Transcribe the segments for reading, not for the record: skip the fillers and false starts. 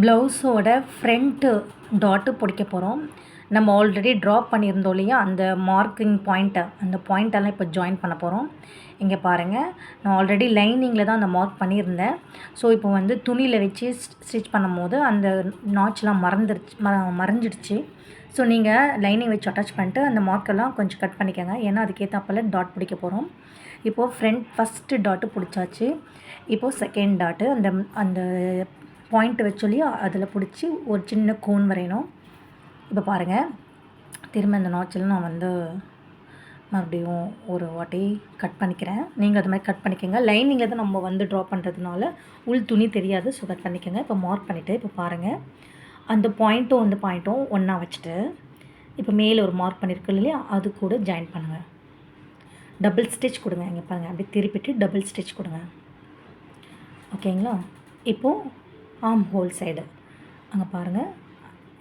ப்ளவுஸோட front tattoo பிடிக்க போகிறோம். நம்ம ஆல்ரெடி ட்ரா பண்ணியிருந்தோம் இல்லையா, அந்த மார்க்கிங் பாயிண்ட்டை, அந்த பாயிண்டெல்லாம் இப்போ ஜாயின் பண்ண போகிறோம். இங்கே பாருங்கள், நான் ஆல்ரெடி லைனிங்கில் தான் அந்த மார்க் பண்ணியிருந்தேன். ஸோ இப்போ வந்து துணியில் வச்சு ஸ்டிச் பண்ணும்போது அந்த நாட்ச்லாம் மறைஞ்சிடுச்சு. ஸோ நீங்கள் லைனிங் வச்சு அட்டாச் பண்ணிட்டு அந்த மார்க்கெல்லாம் கொஞ்சம் கட் பண்ணிக்கோங்க. ஏன்னா அதுக்கேற்றாப்பில் டாட் பிடிக்க போகிறோம். இப்போது ஃபஸ்ட்டு டாட்டு பிடிச்சாச்சு. இப்போது செகண்ட் டாட்டு அந்த அந்த பாயிண்ட் வச்சொல்லி அதில் பிடிச்சி ஒரு சின்ன கோன் வரையணும். இப்போ பாருங்கள், திரும்ப இந்த நாட்சில் நான் வந்து மறுபடியும் ஒரு வாட்டி கட் பண்ணிக்கிறேன். நீங்கள் அது மாதிரி கட் பண்ணிக்கோங்க. லைனிங்கில் தான் நம்ம வந்து ட்ரா பண்ணுறதுனால உள் துணி தெரியாது. ஸோ கட் பண்ணிக்கோங்க. இப்போ மார்க் பண்ணிவிட்டு இப்போ பாருங்கள், அந்த பாயிண்ட்டும் ஒன்றா வச்சுட்டு இப்போ மேலே ஒரு மார்க் பண்ணியிருக்கு இல்லையா, அது கூட ஜாயின் பண்ணுங்கள். டபுள் ஸ்டிச் கொடுங்க. இங்கே பாருங்கள், அப்படியே திருப்பிட்டு டபுள் ஸ்டிச் கொடுங்க. ஓகேங்களா? இப்போது ஆர்ம் ஹோல் சைடு அங்கே பாருங்கள்,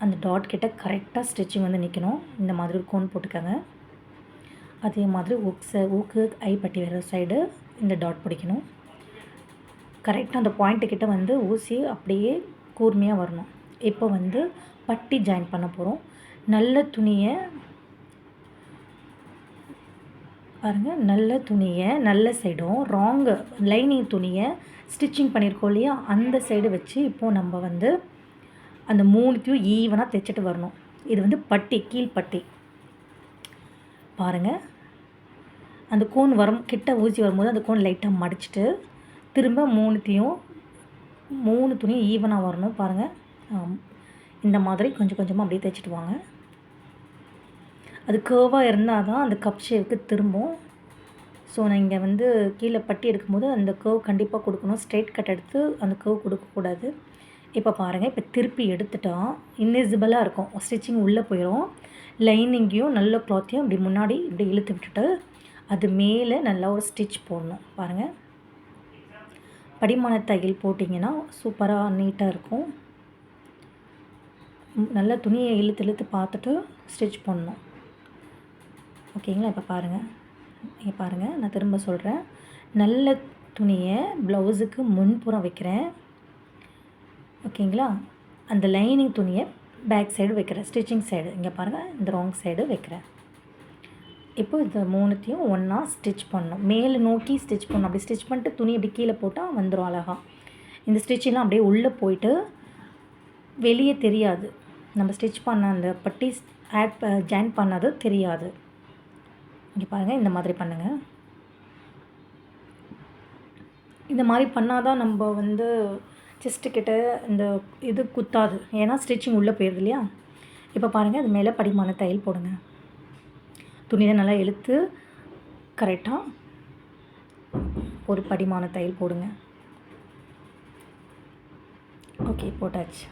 அந்த டாட் கிட்ட கரெக்டாக ஸ்டிச்சிங் வந்து நிற்கணும். இந்த மாதிரி ஒரு கோன் போட்டுக்கோங்க. அதே மாதிரி ஊக்கு ஐப்பட்டி வர சைடு இந்த டாட் பிடிக்கணும். கரெக்டாக அந்த பாயிண்ட்டுக்கிட்ட வந்து ஊசி அப்படியே கூர்மையாக வரணும். இப்போ வந்து பட்டி ஜாயின் பண்ண போகிறோம். நல்ல துணியை பாருங்கள், நல்ல சைடும் ராங்கு லைனிங் துணியை ஸ்டிச்சிங் பண்ணியிருக்கோம் இல்லையா, அந்த சைடு வச்சு இப்போது நம்ம வந்து அந்த மூணுத்தையும் ஈவனாக தைச்சிட்டு வரணும். இது வந்து பட்டி, கீழ்பட்டி பாருங்கள். அந்த கோன் கிட்ட ஊசி வரும்போது அந்த கோன் லைட்டாக மடிச்சிட்டு திரும்ப மூணு துணியும் ஈவனாக வரணும். பாருங்கள், இந்த மாதிரி கொஞ்சம் கொஞ்சமாக அப்படியே தைச்சிட்டு வாங்க. அது கேர்வாக இருந்தால் தான் அந்த கப் ஷேப்புக்கு திரும்பும். ஸோ நான் இங்கே வந்து கீழே பட்டி எடுக்கும்போது அந்த கேர்வ் கண்டிப்பாக கொடுக்கணும். ஸ்ட்ரெயிட் கட் எடுத்து அந்த கேர்வ் கொடுக்கக்கூடாது. இப்போ பாருங்கள், இப்போ திருப்பி எடுத்துட்டால் இன்விசிபிளாக இருக்கும். ஸ்டிச்சிங் உள்ளே போயிடும். லைனிங்கையும் நல்ல க்ளாத்தையும் இப்படி முன்னாடி இப்படி இழுத்து விட்டுட்டு அது மேலே நல்லா ஒரு ஸ்டிச் போடணும். பாருங்கள், படிமான தையல் போட்டிங்கன்னா சூப்பராக நீட்டாக இருக்கும். நல்லா துணியை இழுத்து பார்த்துட்டு ஸ்டிச் பண்ணணும். ஓகேங்களா? இப்போ பாருங்கள், நான் திரும்ப சொல்கிறேன். நல்ல துணியை ப்ளவுஸுக்கு முன்புறம் வைக்கிறேன். ஓகேங்களா? அந்த லைனிங் துணியை பேக் சைடு வைக்கிறேன், ஸ்டிச்சிங் சைடு. இங்கே பாருங்கள், இந்த ராங் சைடு வைக்கிறேன். இப்போ இந்த மூணுத்தையும் ஒன்றா ஸ்டிச் பண்ணணும். மேலே நோக்கி ஸ்டிச் பண்ணணும். அப்படி ஸ்டிச் பண்ணிட்டு துணி அப்படி கீழே போட்டால் வந்துடும் அழகாக. இந்த ஸ்டிச்செல்லாம் அப்படியே உள்ளே போயிட்டு வெளியே தெரியாது. நம்ம ஸ்டிச் பண்ண அந்த பட்டி ஜாயின் பண்ணது தெரியாது. இங்கே பாருங்கள், இந்த மாதிரி பண்ணுங்கள். இந்த மாதிரி பண்ணால் தான் நம்ம வந்து செஸ்ட்டுக்கிட்ட இந்த இது குத்தாது. ஏன்னா ஸ்டிச்சிங் உள்ளே போயிடுது இல்லையா. இப்போ பாருங்கள், அது மேலே படிமான தையல் போடுங்க. துணியை நல்லா இழுத்து கரெக்டாக ஒரு படிமான தையல் போடுங்க. ஓகே, போட்டாச்சு.